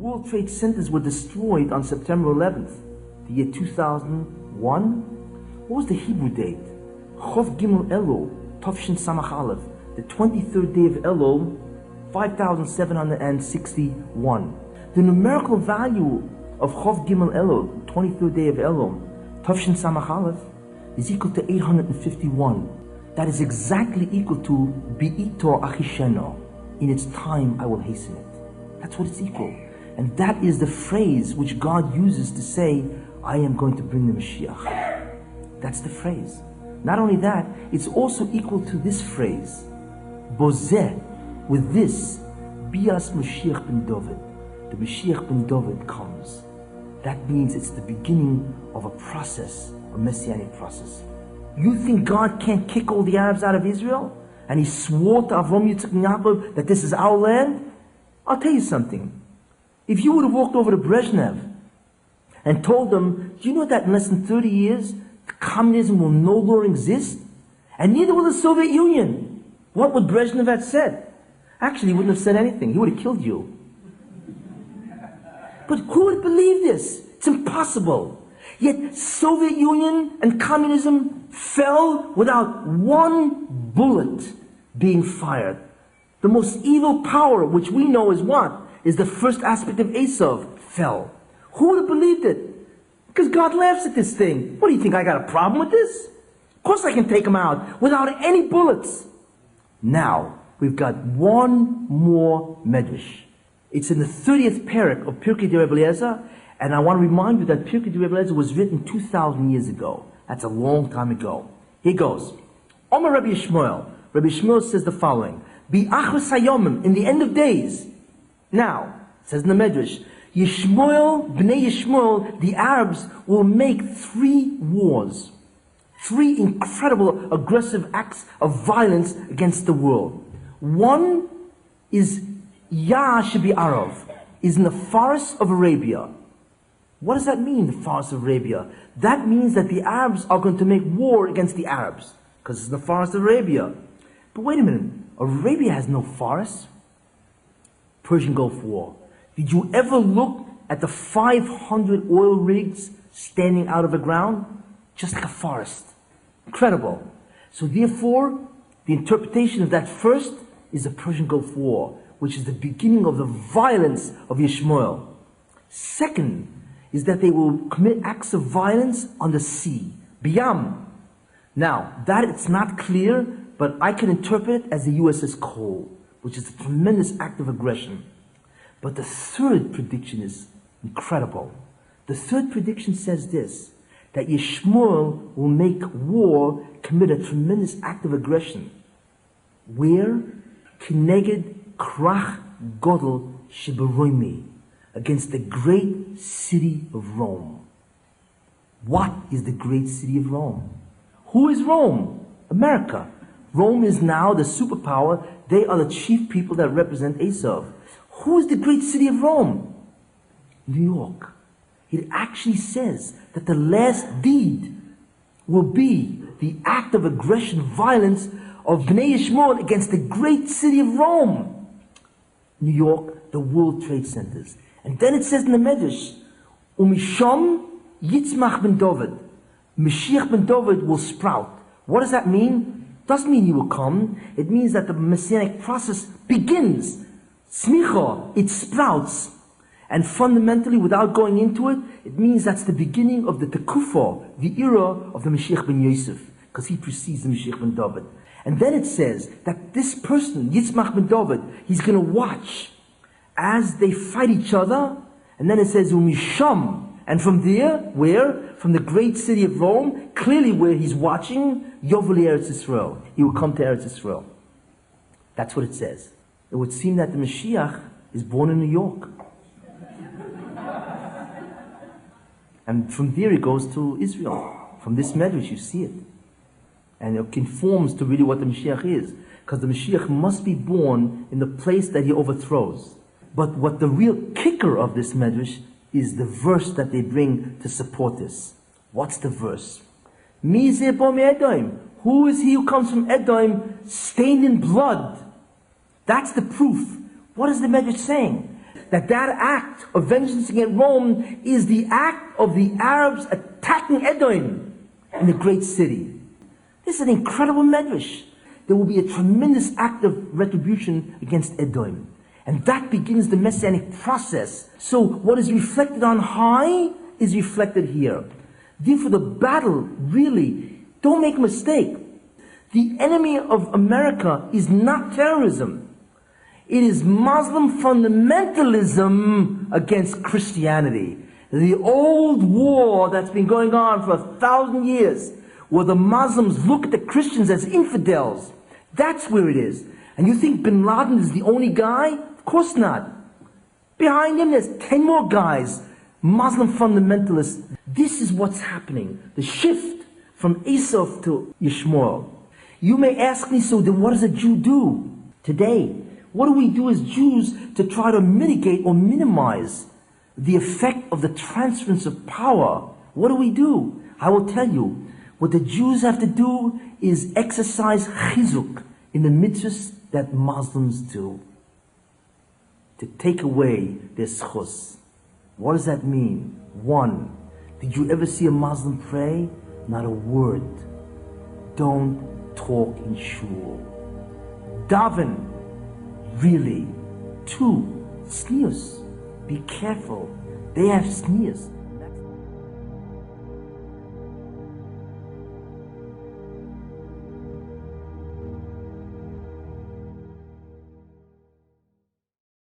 World Trade Centers were destroyed on September 11th, the year 2001. What was the Hebrew date? Chov Gimel Elul, Tovshin Samach Aleph, the 23rd day of Elul, 5761. The numerical value of Chov Gimel Elul, 23rd day of Elul, Tovshin Samach Aleph, is equal to 851. That is exactly equal to Bi'ito Achisheno. In its time I will hasten it. That's what it's equal. And that is the phrase which God uses to say, I am going to bring the Mashiach. That's the phrase. Not only that, it's also equal to this phrase, Bozeh, with this, Bias Mashiach ben David. The Mashiach ben David comes. That means it's the beginning of a process, a messianic process. You think God can't kick all the Arabs out of Israel? And he swore to Avram, Yitzchak, and Yaakov that this is our land? I'll tell you something. If you would have walked over to Brezhnev and told them, do you know that in less than 30 years, communism will no longer exist? And neither will the Soviet Union. What would Brezhnev have said? Actually, he wouldn't have said anything. He would have killed you. But who would believe this? It's impossible. Yet Soviet Union and communism fell without one bullet being fired. The most evil power, which we know is what? Is the first aspect of Esav, fell. Who would have believed it? Because God laughs at this thing. What do you think, I got a problem with this? Of course I can take him out without any bullets. Now, we've got one more medrash. It's in the 30th parak of Pirkei de Rebbe Eliezer, and I want to remind you that Pirkei de Rebbe Eliezer was written 2,000 years ago. That's a long time ago. Here goes. Omer Rabbi Yishmael. Rabbi Yishmael says the following. Bi'achos hayomim, in the end of days. Now, it says in the Medrash, Yishmael, Bnei Yishmael, the Arabs will make 3 wars. 3 incredible aggressive acts of violence against the world. One is Ya'ashabi Arav, is in the forests of Arabia. What does that mean, the forests of Arabia? That means that the Arabs are going to make war against the Arabs, because it's in the forest of Arabia. But wait a minute, Arabia has no forests. Persian Gulf War. Did you ever look at the 500 oil rigs standing out of the ground? Just like a forest. Incredible. So therefore, the interpretation of that first is the Persian Gulf War, which is the beginning of the violence of Yishmael. Second is that they will commit acts of violence on the sea, Biyam. Now, that it's not clear, but I can interpret it as the USS Cole, which is a tremendous act of aggression. But the third prediction is incredible. The third prediction says this, that Yishmael will make war, commit a tremendous act of aggression. Where? Kineged Krach Godel Shibaroimi, against the great city of Rome. What is the great city of Rome? Who is Rome? America. Rome is now the superpower. They are the chief people that represent Esav. Who is the great city of Rome? New York. It actually says that the last deed will be the act of aggression, violence of Bnei Yishmael against the great city of Rome. New York, the World Trade Centers. And then it says in the Medrash, Umisham Yitzmach ben David. Mashiach ben David will sprout. What does that mean? Doesn't mean he will come. It means that the messianic process begins. Smicha, it sprouts. And fundamentally, without going into it, it means that's the beginning of the Tekufa, the era of the Mashiach ben Yosef, because he precedes the Mashiach ben David. And then it says that this person, Yitzmach ben David, he's going to watch as they fight each other. And then it says, Umisham. And from there, where? From the great city of Rome, clearly where he's watching, Yovel Eretz Yisrael. He will come to Eretz Yisrael. That's what it says. It would seem that the Mashiach is born in New York. And from there he goes to Israel. From this medrash you see it. And it conforms to really what the Mashiach is. Because the Mashiach must be born in the place that he overthrows. But what the real kicker of this medrash is the verse that they bring to support this. What's the verse? Who is he who comes from Edom stained in blood? That's the proof. What is the medrash saying? that act of vengeance against Rome is the act of the Arabs attacking Edom in the great city. This is an incredible medrash. There will be a tremendous act of retribution against Edom. And that begins the messianic process. So what is reflected on high is reflected here. Therefore the battle, really, don't make a mistake. The enemy of America is not terrorism. It is Muslim fundamentalism against Christianity. The old war that's been going on for 1,000 years, where the Muslims look at the Christians as infidels. That's where it is. And you think bin Laden is the only guy? Of course not. Behind him there's 10 more guys, Muslim fundamentalists. This is what's happening. The shift from Esau to Yishmael. You may ask me, so then what does a Jew do today? What do we do as Jews to try to mitigate or minimize the effect of the transference of power? What do we do? I will tell you. What the Jews have to do is exercise chizuk in the mitzvahs that Muslims do. To take away their schus. What does that mean? One, did you ever see a Muslim pray? Not a word. Don't talk in shul. Daven. Really. Two, sneers. Be careful. They have sneers.